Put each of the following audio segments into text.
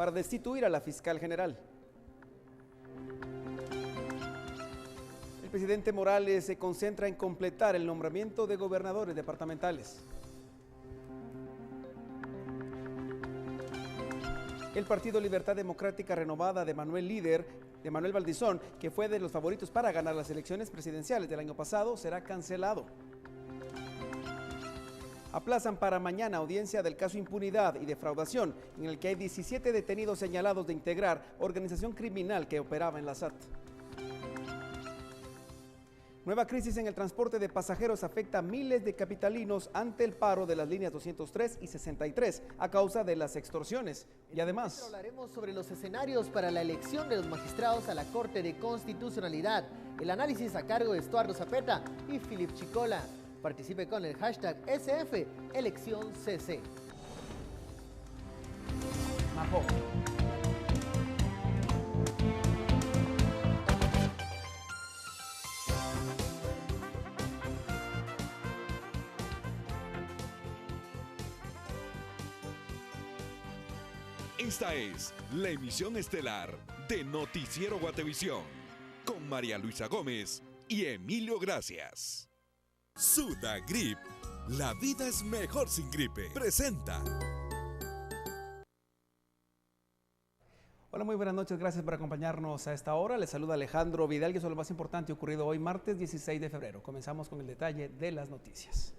para destituir a la fiscal general. El presidente Morales se concentra en completar el nombramiento de gobernadores departamentales. El Partido Libertad Democrática Renovada de Manuel Valdizón, que fue de los favoritos para ganar las elecciones presidenciales del año pasado, será cancelado. Aplazan para mañana audiencia del caso impunidad y defraudación, en el que hay 17 detenidos señalados de integrar organización criminal que operaba en la SAT. Nueva crisis en el transporte de pasajeros afecta a miles de capitalinos ante el paro de las líneas 203 y 63 a causa de las extorsiones. Y además hablaremos sobre los escenarios para la elección de los magistrados a la Corte de Constitucionalidad. El análisis a cargo de Estuardo Zapeta y Philip Chicola. Participe con el hashtag #ElecciónCC. Majo. Esta es la emisión estelar de Noticiero Guatevisión con María Luisa Gómez y Emilio Gracias. Sudagrip, la vida es mejor sin gripe, presenta. Hola, muy buenas noches, gracias por acompañarnos a esta hora. Les saluda Alejandro Vidal y eso es lo más importante ocurrido hoy, martes 16 de febrero. Comenzamos con el detalle de las noticias.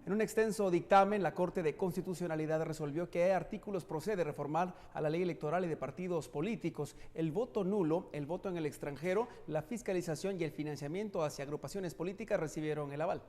En un extenso dictamen, la Corte de Constitucionalidad resolvió que hay artículos procede reformar a la ley electoral y de partidos políticos, el voto nulo, el voto en el extranjero, la fiscalización y el financiamiento hacia agrupaciones políticas recibieron el aval.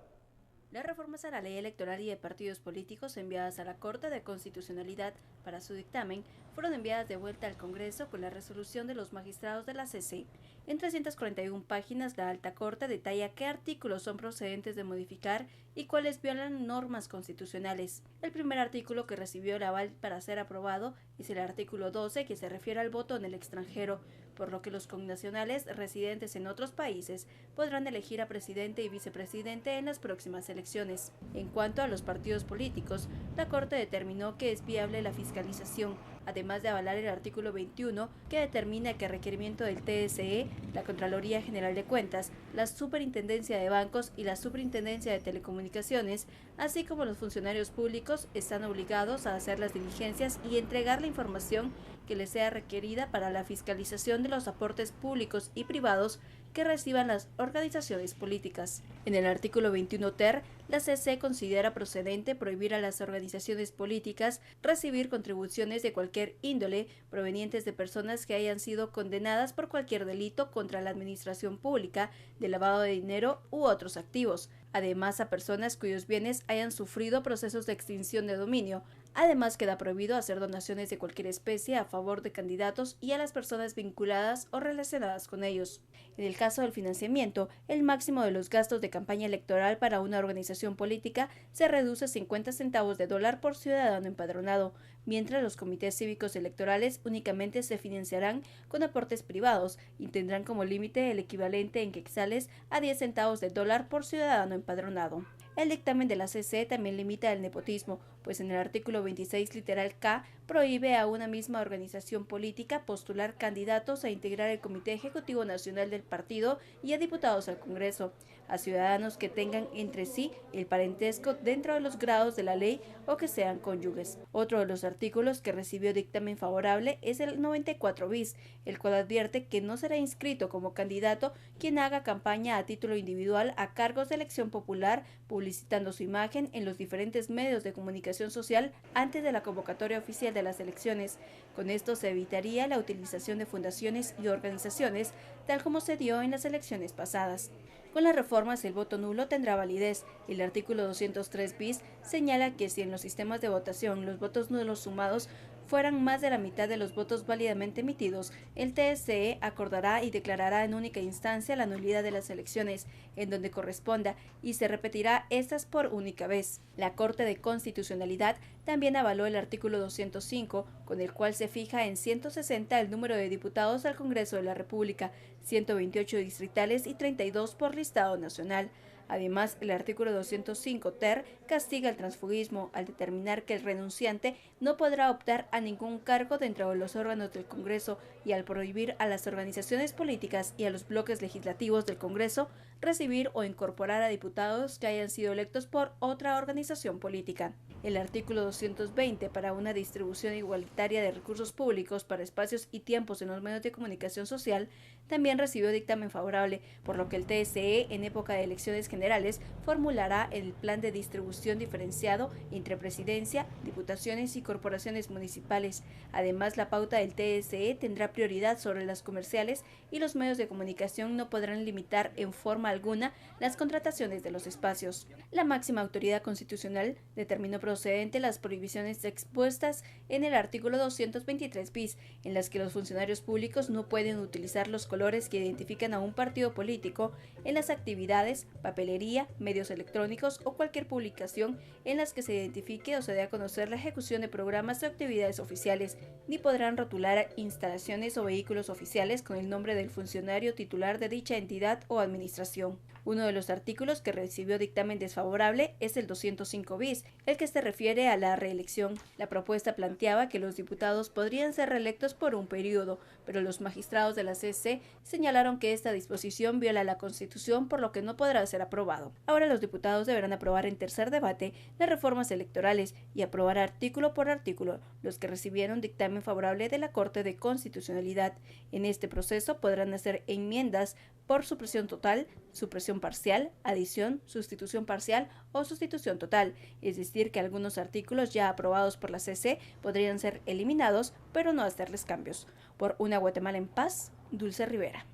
Las reformas a la ley electoral y de partidos políticos enviadas a la Corte de Constitucionalidad para su dictamen fueron enviadas de vuelta al Congreso con la resolución de los magistrados de la CC. En 341 páginas, la Alta Corte detalla qué artículos son procedentes de modificar y cuáles violan normas constitucionales. El primer artículo que recibió el aval para ser aprobado es el artículo 12, que se refiere al voto en el extranjero, por lo que los connacionales residentes en otros países podrán elegir a presidente y vicepresidente en las próximas elecciones. En cuanto a los partidos políticos, la Corte determinó que es viable la fiscalización, además de avalar el artículo 21, que determina que a requerimiento del TSE, la Contraloría General de Cuentas, la Superintendencia de Bancos y la Superintendencia de Telecomunicaciones, así como los funcionarios públicos, están obligados a hacer las diligencias y entregar la información que les sea requerida para la fiscalización de los aportes públicos y privados que reciban las organizaciones políticas. En el artículo 21 ter, la CC considera procedente prohibir a las organizaciones políticas recibir contribuciones de cualquier índole provenientes de personas que hayan sido condenadas por cualquier delito contra la administración pública, de lavado de dinero u otros activos, además a personas cuyos bienes hayan sufrido procesos de extinción de dominio. Además, queda prohibido hacer donaciones de cualquier especie a favor de candidatos y a las personas vinculadas o relacionadas con ellos. En el caso del financiamiento, el máximo de los gastos de campaña electoral para una organización política se reduce a 50 centavos de dólar por ciudadano empadronado, mientras los comités cívicos electorales únicamente se financiarán con aportes privados y tendrán como límite el equivalente en quetzales a 10 centavos de dólar por ciudadano empadronado. El dictamen de la CC también limita el nepotismo, pues en el artículo 26 literal K prohíbe a una misma organización política postular candidatos a integrar el Comité Ejecutivo Nacional del partido y a diputados al Congreso, a ciudadanos que tengan entre sí el parentesco dentro de los grados de la ley o que sean cónyuges. Otro de los artículos que recibió dictamen favorable es el 94 bis, el cual advierte que no será inscrito como candidato quien haga campaña a título individual a cargos de elección popular, publicitando su imagen en los diferentes medios de comunicación social antes de la convocatoria oficial de las elecciones. Con esto se evitaría la utilización de fundaciones y organizaciones, tal como se dio en las elecciones pasadas. Con las reformas, el voto nulo tendrá validez. El artículo 203 bis señala que si en los sistemas de votación los votos nulos sumados fueran más de la mitad de los votos válidamente emitidos, el TSE acordará y declarará en única instancia la nulidad de las elecciones, en donde corresponda, y se repetirá estas por única vez. La Corte de Constitucionalidad también avaló el artículo 205, con el cual se fija en 160 el número de diputados al Congreso de la República, 128 distritales y 32 por listado nacional. Además, el artículo 205 ter castiga el transfugismo al determinar que el renunciante no podrá optar a ningún cargo dentro de los órganos del Congreso y al prohibir a las organizaciones políticas y a los bloques legislativos del Congreso recibir o incorporar a diputados que hayan sido electos por otra organización política. El artículo 220 para una distribución igualitaria de recursos públicos para espacios y tiempos en los medios de comunicación social también recibió dictamen favorable, por lo que el TSE en época de elecciones generales formulará el plan de distribución diferenciado entre presidencia, diputaciones y corporaciones municipales. Además, la pauta del TSE tendrá prioridad sobre las comerciales y los medios de comunicación no podrán limitar en forma alguna las contrataciones de los espacios. La máxima autoridad constitucional determinó procedente las prohibiciones expuestas en el artículo 223 bis, en las que los funcionarios públicos no pueden utilizar los colores que identifican a un partido político en las actividades, papelería, medios electrónicos o cualquier publicación en las que se identifique o se dé a conocer la ejecución de programas o actividades oficiales, ni podrán rotular instalaciones o vehículos oficiales con el nombre del funcionario titular de dicha entidad o administración. Uno de los artículos que recibió dictamen desfavorable es el 205 bis, el que se refiere a la reelección. La propuesta planteaba que los diputados podrían ser reelectos por un periodo, pero los magistrados de la CC señalaron que esta disposición viola la Constitución, por lo que no podrá ser aprobado. Ahora los diputados deberán aprobar en tercer debate las reformas electorales y aprobar artículo por artículo los que recibieron dictamen favorable de la Corte de Constitucionalidad. En este proceso podrán hacer enmiendas por supresión total, supresión parcial, adición, sustitución parcial o sustitución total, es decir, que algunos artículos ya aprobados por la CC podrían ser eliminados, pero no hacerles cambios. Por una Guatemala en paz, Dulce Rivera.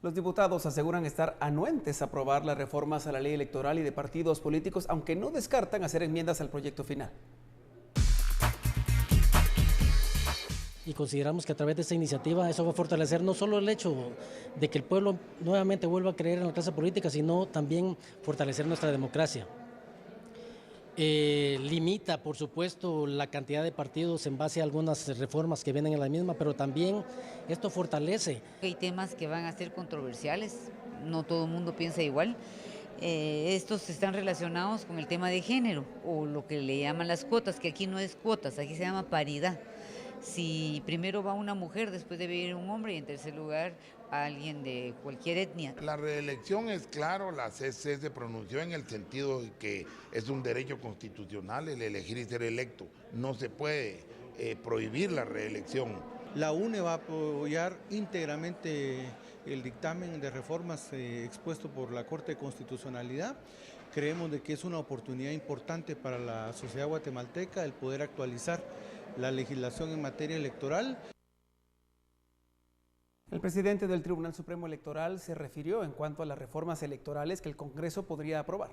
Los diputados aseguran estar anuentes a aprobar las reformas a la ley electoral y de partidos políticos, aunque no descartan hacer enmiendas al proyecto final. Y consideramos que a través de esta iniciativa eso va a fortalecer no solo el hecho de que el pueblo nuevamente vuelva a creer en la clase política, sino también fortalecer nuestra democracia. Limita, por supuesto, la cantidad de partidos en base a algunas reformas que vienen en la misma, pero también esto fortalece. Hay temas que van a ser controversiales, no todo el mundo piensa igual. Estos están relacionados con el tema de género, o lo que le llaman las cuotas, que aquí no es cuotas, aquí se llama paridad. Si primero va una mujer, después debe ir un hombre y en tercer lugar a alguien de cualquier etnia. La reelección es claro, la CC se pronunció en el sentido de que es un derecho constitucional el elegir y ser electo. No se puede prohibir la reelección. La UNE va a apoyar íntegramente el dictamen de reformas expuesto por la Corte de Constitucionalidad. Creemos de que es una oportunidad importante para la sociedad guatemalteca el poder actualizar la legislación en materia electoral. El presidente del Tribunal Supremo Electoral se refirió en cuanto a las reformas electorales que el Congreso podría aprobar.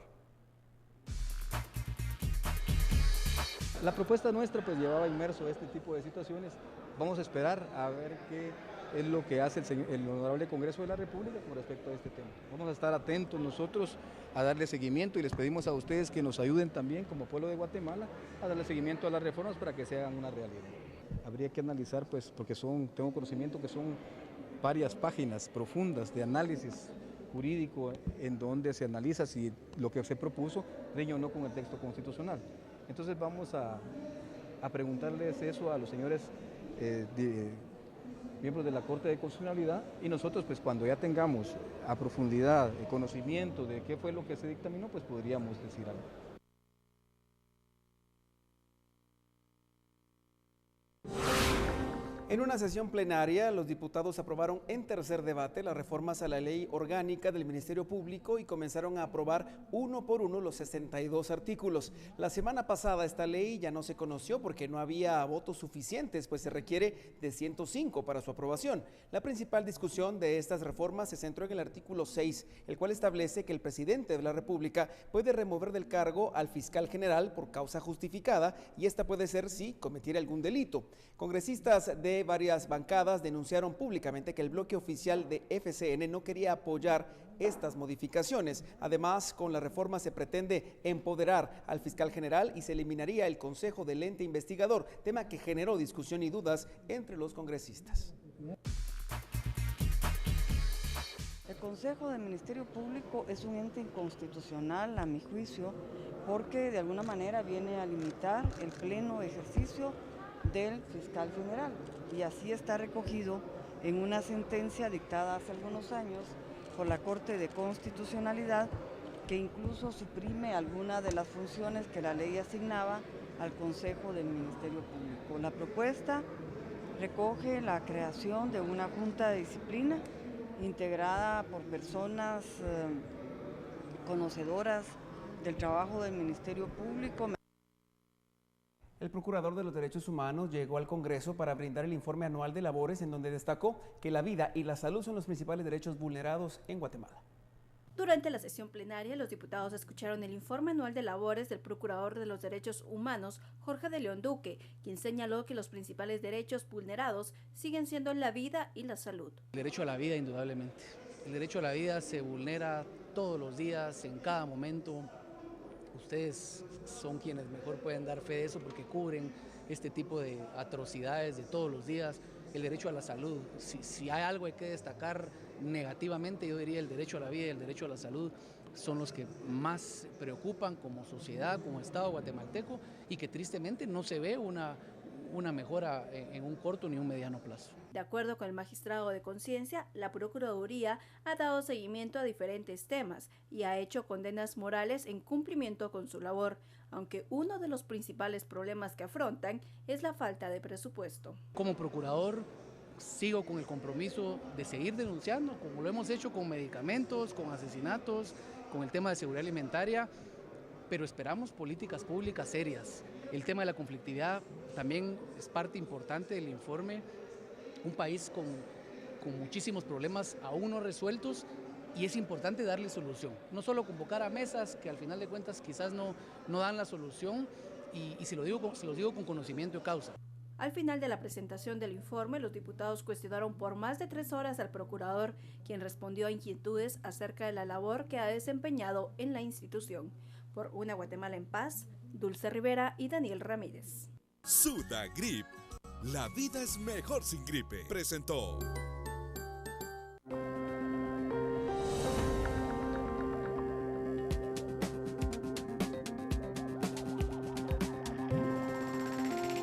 La propuesta nuestra pues llevaba inmerso este tipo de situaciones. Vamos a esperar a ver qué es lo que hace el Honorable Congreso de la República con respecto a este tema. Vamos a estar atentos nosotros a darle seguimiento y les pedimos a ustedes que nos ayuden también como pueblo de Guatemala a darle seguimiento a las reformas para que se hagan una realidad. Habría que analizar pues porque tengo conocimiento que son varias páginas profundas de análisis jurídico en donde se analiza si lo que se propuso riñe o no con el texto constitucional. Entonces vamos a preguntarles eso a los señores miembros de la Corte de Constitucionalidad y nosotros pues cuando ya tengamos a profundidad el conocimiento de qué fue lo que se dictaminó pues podríamos decir algo. En una sesión plenaria, los diputados aprobaron en tercer debate las reformas a la ley orgánica del Ministerio Público y comenzaron a aprobar uno por uno los 62 artículos. La semana pasada esta ley ya no se conoció porque no había votos suficientes, pues se requiere de 105 para su aprobación. La principal discusión de estas reformas se centró en el artículo 6, el cual establece que el presidente de la República puede remover del cargo al fiscal general por causa justificada y esta puede ser si cometiera algún delito. Congresistas de varias bancadas denunciaron públicamente que el bloque oficial de FCN no quería apoyar estas modificaciones. Además, con la reforma se pretende empoderar al fiscal general y se eliminaría el Consejo del Ente Investigador, tema que generó discusión y dudas entre los congresistas. Consejo del Ministerio Público es un ente inconstitucional, a mi juicio, porque de alguna manera viene a limitar el pleno ejercicio del fiscal general. Y así está recogido en una sentencia dictada hace algunos años por la Corte de Constitucionalidad, que incluso suprime algunas de las funciones que la ley asignaba al Consejo del Ministerio Público. La propuesta recoge la creación de una junta de disciplina integrada por personas conocedoras del trabajo del Ministerio Público. El Procurador de los Derechos Humanos llegó al Congreso para brindar el informe anual de labores, en donde destacó que la vida y la salud son los principales derechos vulnerados en Guatemala. Durante la sesión plenaria, los diputados escucharon el informe anual de labores del Procurador de los Derechos Humanos, Jorge de León Duque, quien señaló que los principales derechos vulnerados siguen siendo la vida y la salud. El derecho a la vida, indudablemente. El derecho a la vida se vulnera todos los días, en cada momento. Ustedes son quienes mejor pueden dar fe de eso, porque cubren este tipo de atrocidades de todos los días. El derecho a la salud, si hay algo hay que destacar negativamente, yo diría el derecho a la vida y el derecho a la salud son los que más preocupan como sociedad, como Estado guatemalteco, y que tristemente no se ve una mejora en un corto ni un mediano plazo. De acuerdo con el magistrado de conciencia, la Procuraduría ha dado seguimiento a diferentes temas y ha hecho condenas morales en cumplimiento con su labor, aunque uno de los principales problemas que afrontan es la falta de presupuesto. Como procurador, sigo con el compromiso de seguir denunciando, como lo hemos hecho con medicamentos, con asesinatos, con el tema de seguridad alimentaria, pero esperamos políticas públicas serias. El tema de la conflictividad también es parte importante del informe. Un país con muchísimos problemas aún no resueltos, y es importante darle solución. No solo convocar a mesas que al final de cuentas quizás no dan la solución, y se los digo con conocimiento de causa. Al final de la presentación del informe, los diputados cuestionaron por más de 3 horas al procurador, quien respondió a inquietudes acerca de la labor que ha desempeñado en la institución. Por una Guatemala en paz, Dulce Rivera y Daniel Ramírez. Sudagrip, la vida es mejor sin gripe, presentó.